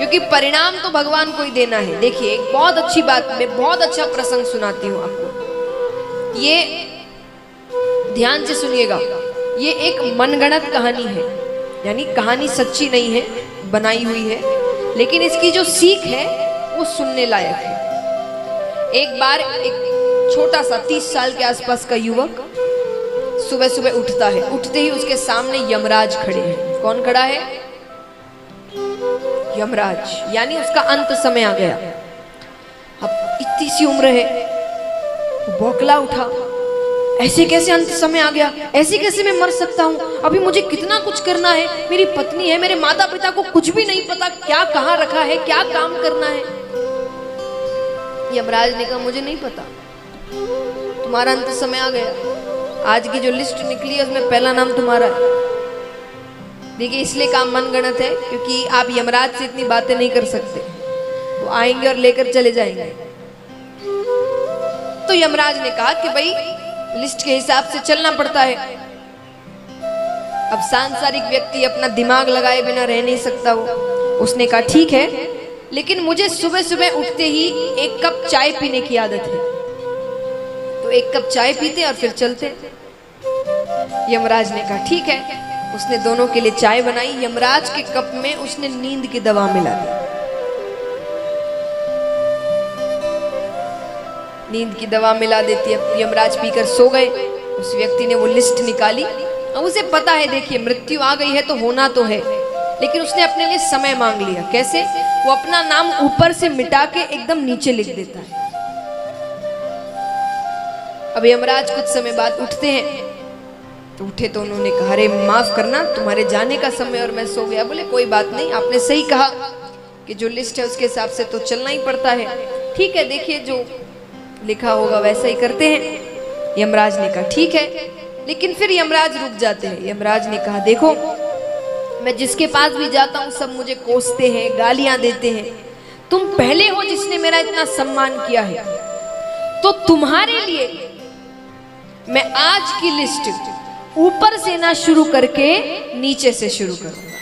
क्योंकि परिणाम तो भगवान को ही देना है। देखिए एक बहुत अच्छी बात, मैं बहुत अच्छा प्रसंग सुनाती हूँ आपको, ये ध्यान से सुनिएगा। ये एक मनगढ़ंत कहानी है, यानी कहानी सच्ची नहीं है, बनाई हुई है, लेकिन इसकी जो सीख है वो सुनने लायक है। एक बार एक छोटा सा 30 साल के आसपास का युवक सुबह सुबह उठता है। उठते ही उसके सामने यमराज खड़े हैं। कौन खड़ा है? यमराज, यानी उसका अंत समय आ गया। अब इतनी सी उम्र है, वो बौखला उठा, ऐसे कैसे अंत समय आ गया, ऐसे कैसे मैं मर सकता हूँ, अभी मुझे कितना कुछ करना है, मेरी पत्नी है, मेरे माता पिता को कुछ भी नहीं पता क्या कहाँ रखा है, क्या काम करना है। यमराज ने कहा मुझे नहीं पता, तुम्हारा अंत समय आ गया, आज की जो लिस्ट निकली है उसमें पहला नाम तुम्हारा है। देखिए इसलिए काम मनगढ़ंत है क्योंकि आप यमराज से इतनी बातें नहीं कर सकते, वो आएंगे और लेकर चले जाएंगे। तो यमराज ने कहा कि भाई लिस्ट के हिसाब से चलना पड़ता है। अब सांसारिक व्यक्ति अपना दिमाग लगाए बिना रह नहीं सकता वो। उसने कहा ठीक है, लेकिन मुझे सुबह सुबह उठते ही एक कप चाय पीने की आदत है, तो एक कप चाय पीते और फिर चलते। यमराज ने कहा ठीक है। उसने दोनों के लिए चाय बनाई। यमराज के कप में उसने नींद की दवा मिला दी। नींद की दवा मिला देती है। यमराज पीकर सो गए। उस व्यक्ति ने वो लिस्ट निकाली। अब उसे पता है देखिए मृत्यु आ गई है तो होना तो है, लेकिन उसने अपने लिए समय मांग लिया। कैसे? वो अपना नाम ऊपर से मिटा के एकदम नीचे लिख देता है। अब यमराज कुछ समय बाद उठते हैं, तो उठे तो उन्होंने कहा अरे माफ करना, तुम्हारे जाने का समय और मैं सो गया। बोले कोई बात नहीं, आपने सही कहा कि जो लिस्ट है उसके हिसाब से तो चलना ही पड़ता है। ठीक है, देखिए जो लिखा होगा वैसा ही करते हैं। यमराज ने कहा ठीक है, लेकिन फिर यमराज रुक जाते हैं। यमराज ने कहा देखो, मैं जिसके पास भी जाता हूँ सब मुझे कोसते हैं, गालियां देते हैं। तुम पहले हो जिसने मेरा इतना सम्मान किया है, तो तुम्हारे लिए मैं आज की लिस्ट ऊपर से ना शुरू करके नीचे से शुरू करूंगा।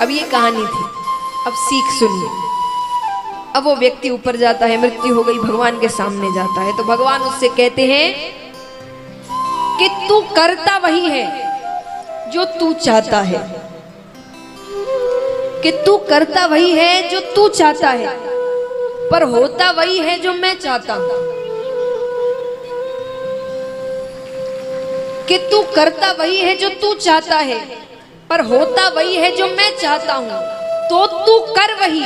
अब ये कहानी थी, अब सीख सुनिए। अब वो व्यक्ति ऊपर जाता है, मृत्यु हो गई, भगवान के सामने जाता है, तो भगवान उससे कहते हैं कि तू करता वही है जो तू चाहता है, कि तू करता वही है जो तू चाहता है, पर होता वही है जो मैं चाहता हूं। कि तू करता वही है जो तू चाहता है, पर होता वही है जो मैं चाहता हूं। तो तू कर वही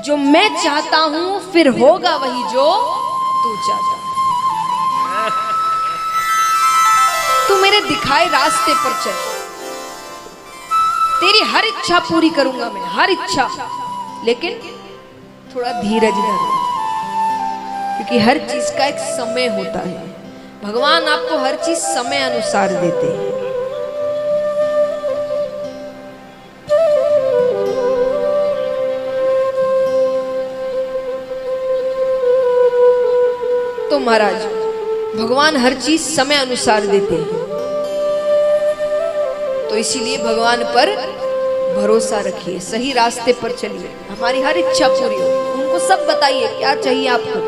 जो मैं चाहता हूं, फिर होगा वही जो तू चाहता है। तू मेरे दिखाए रास्ते पर चल, तेरी हर इच्छा पूरी करूंगा मैं, हर इच्छा, लेकिन थोड़ा धीरज धर, क्योंकि हर चीज का एक समय होता है। भगवान आपको हर चीज समय अनुसार देते हैं। तो महाराज भगवान हर चीज समय अनुसार देते हैं, तो इसीलिए भगवान पर भरोसा रखिए, सही रास्ते पर चलिए, हमारी हर इच्छा पूरी हो। उनको सब बताइए क्या चाहिए आपको,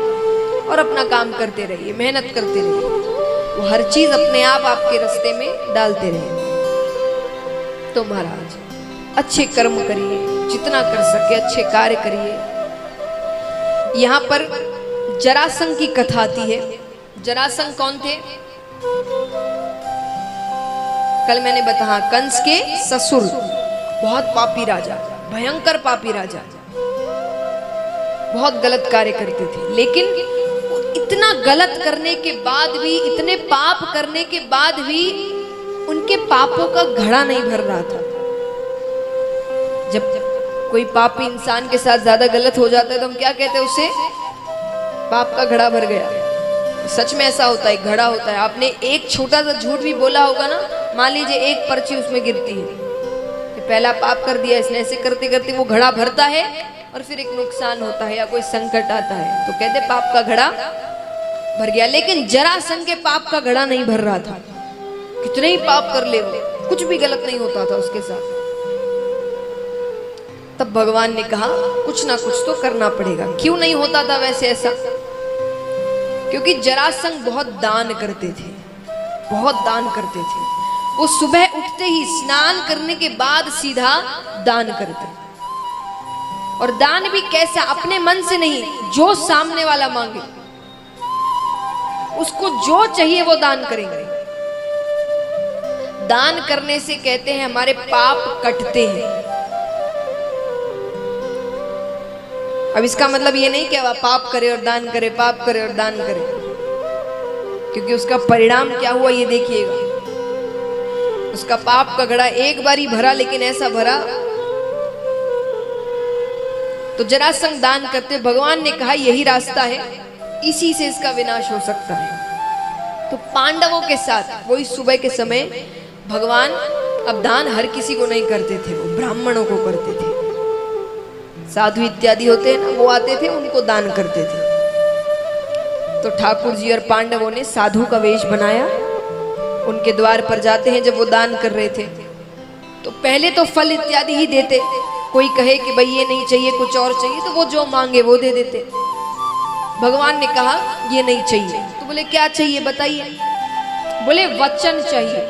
और अपना काम करते रहिए, मेहनत करते रहिए, वो हर चीज अपने आप आपके रास्ते में डालते रहे। तो महाराज अच्छे कर्म करिए, जितना कर सके अच्छे कार्य करिए। यहाँ पर जरासंध की कथा आती है। जरासंध कौन थे? कल मैंने बताया कंस के ससुर, बहुत पापी राजा, भयंकर पापी राजा, बहुत गलत कार्य करते थे। लेकिन इतना गलत करने के बाद भी, इतने पाप करने के बाद भी उनके पापों का घड़ा नहीं भर रहा था। जब कोई पापी इंसान के साथ ज्यादा गलत हो जाता है तो हम क्या कहते हैं उसे? पाप का घड़ा भर गया। सच में ऐसा होता है, घड़ा होता है। आपने एक छोटा सा झूठ भी बोला होगा ना, मान लीजिए एक पर्ची उसमें गिरती है, पहला पाप कर दिया इसने, ऐसे करते करते वो घड़ा भरता है और फिर एक नुकसान होता है या कोई संकट आता है तो कहते पाप का घड़ा भर गया। लेकिन जरासंध के पाप का घड़ा नहीं भर रहा था। कितने ही पाप कर ले, कुछ भी गलत नहीं होता था उसके साथ। तब भगवान ने कहा कुछ ना कुछ तो करना पड़ेगा। क्यों नहीं होता था वैसे ऐसा? क्योंकि जरासंध बहुत दान करते थे, बहुत दान करते थे। वो सुबह उठते ही स्नान करने के बाद सीधा दान करते, और दान भी कैसा? अपने मन से नहीं, जो सामने वाला मांगे उसको जो चाहिए वो दान करेंगे। दान करने से कहते हैं हमारे पाप कटते हैं। अब इसका मतलब ये नहीं कि वह पाप करे और दान करे, पाप करे और दान करे, क्योंकि उसका परिणाम क्या हुआ ये देखिएगा। उसका पाप का घड़ा एक बार ही भरा, लेकिन ऐसा भरा। तो जरासंध दान करते, भगवान ने कहा यही रास्ता है, इसी से इसका विनाश हो सकता है। तो पांडवों के साथ वही सुबह के समय भगवान अब दान हर किसी को नहीं करते थे, वो ब्राह्मणों को करते थे। साधु इत्यादि होते हैं ना, वो आते थे, उनको दान करते थे। तो ठाकुर जी और पांडवों ने साधु का वेश बनाया, उनके द्वार पर जाते हैं। जब वो दान कर रहे थे तो पहले तो फल इत्यादि ही देते। कोई कहे कि भाई ये नहीं चाहिए, कुछ और चाहिए, तो वो जो मांगे वो दे देते। भगवान ने कहा ये नहीं चाहिए। तो बोले क्या चाहिए बताइए? बोले वचन चाहिए।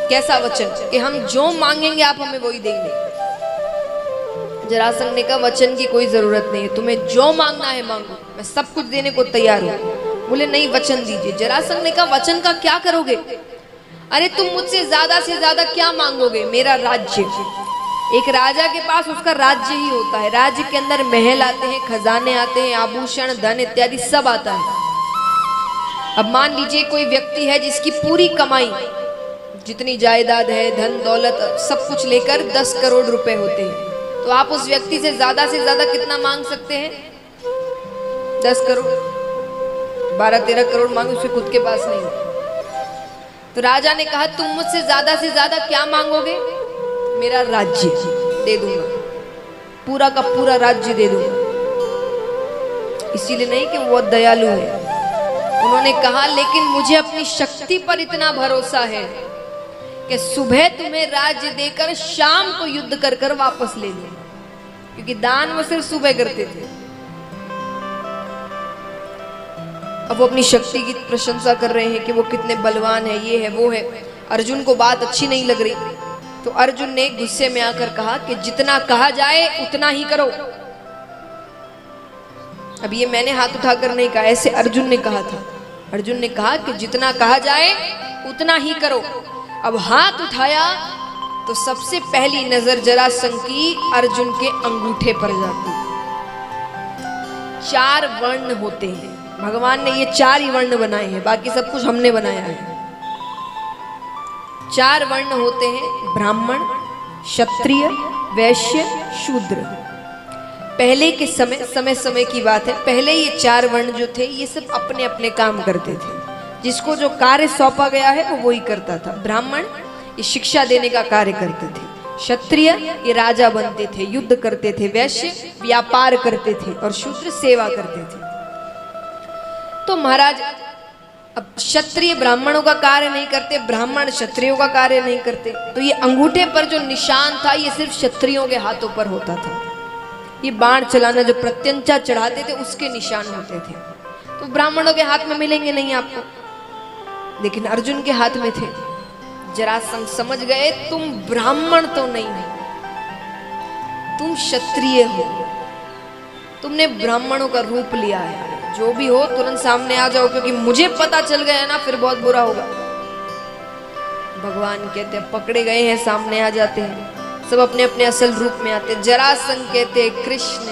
कैसा वचन? कि हम जो मांगेंगे आप हमें वही देंगे। जरासंध ने कहा वचन की कोई जरूरत नहीं है, तुम्हें जो मांगना है मांगो, मैं सब कुछ देने को तैयार हूं। बोले नहीं, वचन दीजिए। जरासंध ने कहा वचन का क्या करोगे? अरे तुम मुझसे ज्यादा से ज्यादा क्या मांगोगे? मेरा राज्य। एक राजा के पास उसका राज्य ही होता है। राज्य के अंदर महल आते हैं, खजाने आते हैं, आभूषण, धन इत्यादि सब आता है। अब मान लीजिए कोई व्यक्ति है जिसकी पूरी कमाई, जितनी जायदाद है, धन दौलत सब कुछ लेकर 10 करोड़ रुपए होते हैं। तो आप उस व्यक्ति से ज्यादा कितना मांग सकते हैं? 10 करोड़, 12-13 करोड़ मांगे, उसके खुद के पास नहीं। तो राजा ने कहा तुम मुझसे ज्यादा से ज्यादा क्या मांगोगे? मेरा राज्य दे दूंगा, पूरा का पूरा राज्य दे दूंगा। इसीलिए नहीं कि वो बहुत दयालु है। उन्होंने कहा लेकिन मुझे अपनी शक्ति पर इतना भरोसा है कि सुबह तुम्हें राज्य देकर शाम को युद्ध कर कर वापस ले लूं, क्योंकि दान वो सिर्फ सुबह करते थे। अब वो अपनी शक्ति की प्रशंसा कर रहे हैं कि वो कितने बलवान है, ये है वो है। अर्जुन को बात अच्छी नहीं लग रही, तो अर्जुन ने गुस्से में आकर कहा कि जितना कहा जाए उतना ही करो। अब ये मैंने हाथ उठाकर नहीं कहा, ऐसे अर्जुन ने कहा था। अर्जुन ने कहा कि जितना कहा जाए उतना ही करो। अब हाथ उठाया तो सबसे पहली नजर जरासंध की अर्जुन के अंगूठे पर जाती। 4 वर्ण होते हैं, भगवान ने ये 4 ही वर्ण बनाए हैं, बाकी सब कुछ हमने बनाया है। 4 वर्ण होते हैं, ब्राह्मण, क्षत्रिय, वैश्य, शूद्र। पहले के समय की बात है, पहले ये 4 वर्ण जो थे ये सब अपने अपने काम करते थे। जिसको जो कार्य सौंपा गया है वो वही करता था। ब्राह्मण ये शिक्षा देने का कार्य करते थे, क्षत्रिय ये राजा बनते थे, युद्ध करते थे, वैश्य व्यापार करते थे, और शूद्र सेवा करते थे। तो महाराज अब क्षत्रिय ब्राह्मणों का कार्य नहीं करते, ब्राह्मण क्षत्रियों का कार्य नहीं करते। तो ये अंगूठे पर जो निशान था ये सिर्फ क्षत्रियों के हाथों पर होता था। ये बाण चलाना, जो प्रत्यंचा चढ़ाते थे उसके निशान होते थे। तो ब्राह्मणों के हाथ में मिलेंगे नहीं आपको, लेकिन अर्जुन के हाथ में थे। जरासंध समझ गए तुम ब्राह्मण तो नहीं हो, तुम क्षत्रिय हो, तुमने ब्राह्मणों का रूप लिया है। जो भी हो तुरंत सामने आ जाओ, क्योंकि मुझे पता चल गया ना फिर बहुत बुरा होगा। भगवान कहते हैं पकड़े गए हैं, सामने आ जाते हैं, सब अपने अपने असल रूप में आते। जरासंध कहते कृष्ण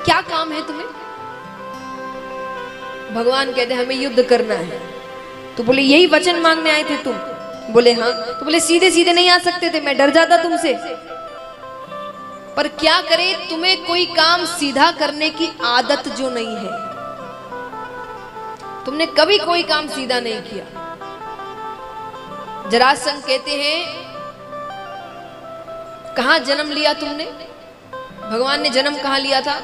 क्या काम है तुम्हें? भगवान कहते हमें युद्ध करना है। तो बोले यही वचन मांगने आए थे तुम? बोले हाँ। तो बोले सीधे सीधे नहीं आ सकते थे, मैं डर जाता तुमसे। पर क्या करे, तुम्हें कोई काम सीधा करने की आदत जो नहीं है, तुमने कभी कोई काम सीधा नहीं किया। जरासंध कहते हैं कहां जन्म लिया तुमने? भगवान ने जन्म कहां लिया था?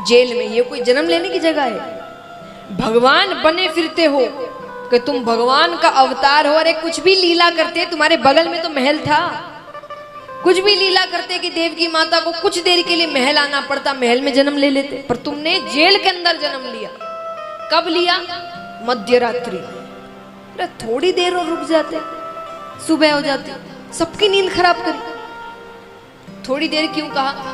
जेल में। ये कोई जन्म लेने की जगह है? भगवान बने फिरते हो कि तुम भगवान का अवतार हो। अरे कुछ भी लीला करते, तुम्हारे बगल में तो महल था, कुछ भी लीला करते कि देवकी माता को कुछ देर के लिए महल आना पड़ता, महल में जन्म ले लेते, पर तुमने जेल के अंदर जन्म लिया। कब लिया? मध्य रात्रि। अरे थोड़ी देर और रुक जाते, सुबह हो जाती, सबकी नींद खराब करी। थोड़ी देर क्यों कहा?